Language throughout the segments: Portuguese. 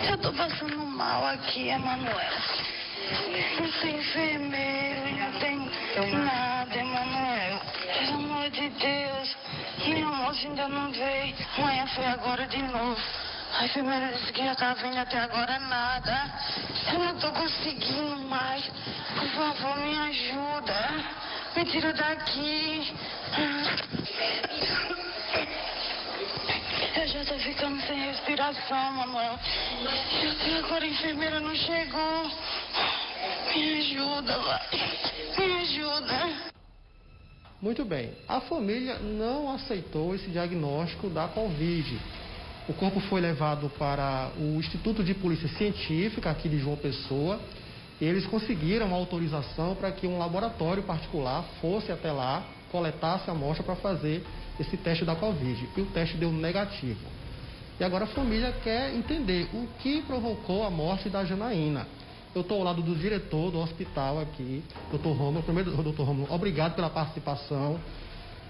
Eu tô passando mal aqui, Emanuel. Não tem enfermeiro, não tem nada, Emanuel. Pelo amor de Deus, minha moça ainda não veio. Amanhã foi agora de novo. A enfermeira disse que já tá vindo até agora nada. Eu não tô conseguindo mais. Por favor, me ajuda. Me tira daqui. Eu já tô ficando sem respiração, Manuel. E até agora a enfermeira não chegou. Me ajuda, vai. Me ajuda. Muito bem. A família não aceitou esse diagnóstico da Covid. O corpo foi levado para o Instituto de Polícia Científica aqui de João Pessoa. E eles conseguiram autorização para que um laboratório particular fosse até lá, coletasse a amostra para fazer esse teste da Covid. E o teste deu negativo. E agora a família quer entender o que provocou a morte da Janaína. Eu estou ao lado do diretor do hospital aqui, Dr. Rômulo. Primeiro, Dr. Rômulo, obrigado pela participação.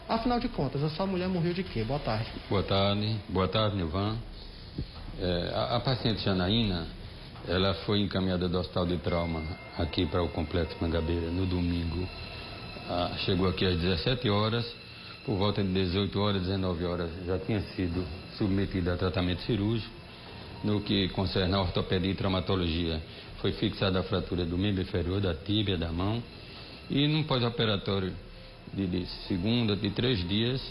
Afinal de contas, essa mulher morreu de quê? Boa tarde. Boa tarde, Nilvan. A paciente Janaína, ela foi encaminhada do hospital de trauma aqui para o Complexo Mangabeira no domingo. Chegou aqui às 17 horas, por volta de 18 horas, 19 horas, já tinha sido submetida a tratamento cirúrgico. No que concerne a ortopedia e traumatologia, foi fixada a fratura do membro inferior, da tíbia, da mão. E num pós-operatório de 3 dias,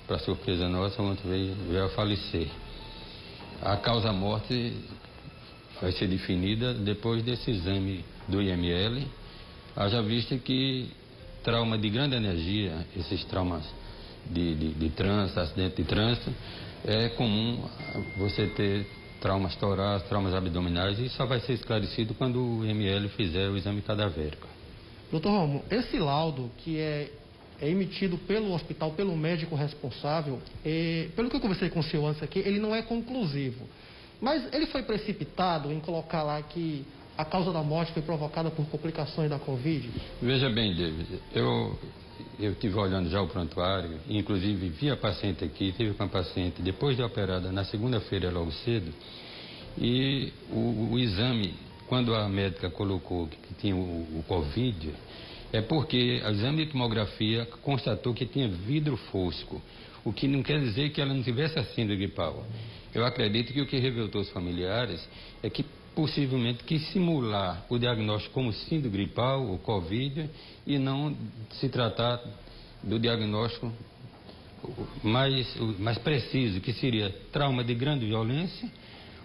para surpresa nossa, ontem veio a falecer. A causa-morte vai ser definida depois desse exame do IML, haja vista que trauma de grande energia, esses traumas de trânsito, acidente de trânsito, é comum você ter traumas torácicos, traumas abdominais, e só vai ser esclarecido quando o IML fizer o exame cadavérico. Doutor Romulo, esse laudo que é emitido pelo hospital, pelo médico responsável, pelo que eu conversei com o senhor antes aqui, ele não é conclusivo. Mas ele foi precipitado em colocar lá que a causa da morte foi provocada por complicações da Covid? Veja bem, David, eu estive olhando já o prontuário, inclusive vi a paciente aqui, tive com a paciente depois de operada na segunda-feira logo cedo, e o exame, quando a médica colocou que tinha o Covid, é porque o exame de tomografia constatou que tinha vidro fosco, o que não quer dizer que ela não tivesse a síndrome gripal. Eu acredito que o que revoltou os familiares é que possivelmente quis simular o diagnóstico como síndrome gripal ou Covid e não se tratar do diagnóstico mais preciso, que seria trauma de grande violência,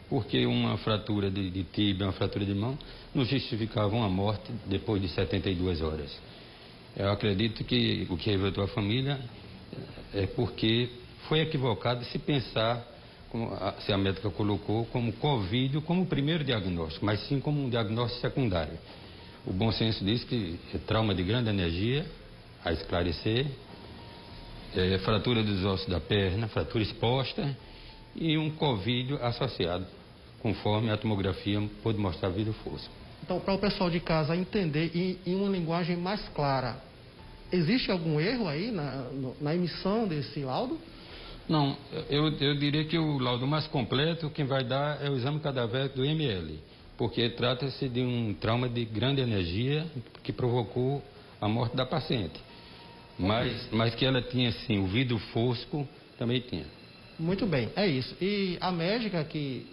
porque uma fratura de tíbia, uma fratura de mão, não justificava uma morte depois de 72 horas. Eu acredito que o que revoltou a família é porque foi equivocado se pensar, se a médica colocou, como Covid como primeiro diagnóstico, mas sim como um diagnóstico secundário. O bom senso diz que é trauma de grande energia, a esclarecer, fratura dos ossos da perna, fratura exposta e um Covid associado, conforme a tomografia pôde mostrar vidro fosco. Então, para o pessoal de casa entender em uma linguagem mais clara, existe algum erro aí na emissão desse laudo? Não, eu diria que o laudo mais completo, quem vai dar é o exame cadavérico do IML, porque trata-se de um trauma de grande energia que provocou a morte da paciente. Mas que ela tinha, sim, o vidro fosco também tinha. Muito bem, é isso. E a médica que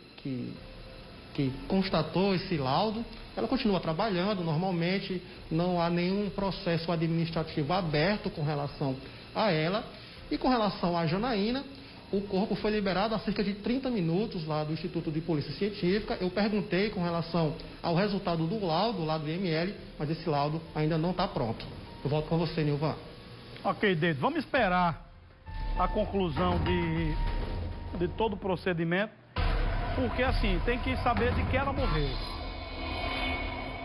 constatou esse laudo, ela continua trabalhando normalmente, não há nenhum processo administrativo aberto com relação a ela. E com relação à Janaína, o corpo foi liberado há cerca de 30 minutos lá do Instituto de Polícia Científica. Eu perguntei com relação ao resultado do laudo lá do IML, mas esse laudo ainda não está pronto. Eu volto com você, Nilvan. Ok, Dedo, vamos esperar a conclusão de todo o procedimento, porque assim, tem que saber de que ela morreu.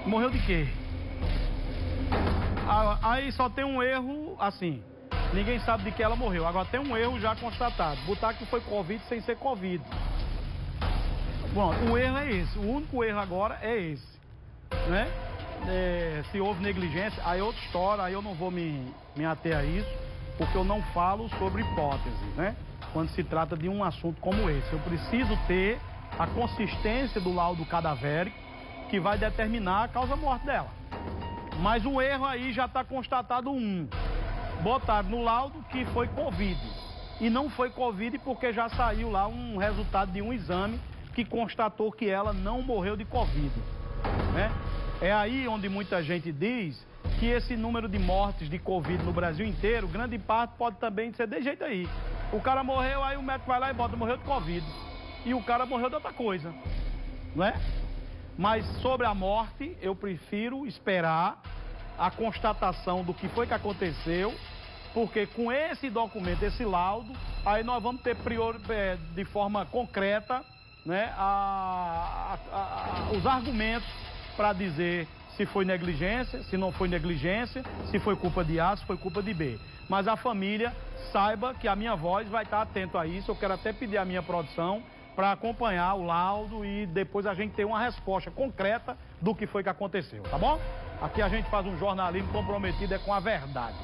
Morreu de quê? Aí só tem um erro, assim, ninguém sabe de que ela morreu. Agora tem um erro já constatado, botar que foi Covid sem ser Covid. Bom, o erro é esse, o único erro agora é esse, né? Se houve negligência, aí é outra história, aí eu não vou me ater a isso, porque eu não falo sobre hipótese, né? Quando se trata de um assunto como esse. Eu preciso ter a consistência do laudo cadavérico que vai determinar a causa-morte dela. Mas o erro aí já está constatado botaram no laudo que foi Covid. E não foi Covid porque já saiu lá um resultado de um exame que constatou que ela não morreu de Covid, né? É aí onde muita gente diz que esse número de mortes de Covid no Brasil inteiro, grande parte pode também ser desse jeito aí. O cara morreu, aí o médico vai lá e bota, morreu de Covid. E o cara morreu de outra coisa, não é? Mas sobre a morte, eu prefiro esperar a constatação do que foi que aconteceu, porque com esse documento, esse laudo, aí nós vamos ter de forma concreta, né, os argumentos para dizer se foi negligência, se não foi negligência, se foi culpa de A, se foi culpa de B. Mas a família saiba que a minha voz vai estar atento a isso. Eu quero até pedir à minha produção para acompanhar o laudo e depois a gente ter uma resposta concreta do que foi que aconteceu, tá bom? Aqui a gente faz um jornalismo comprometido com a verdade.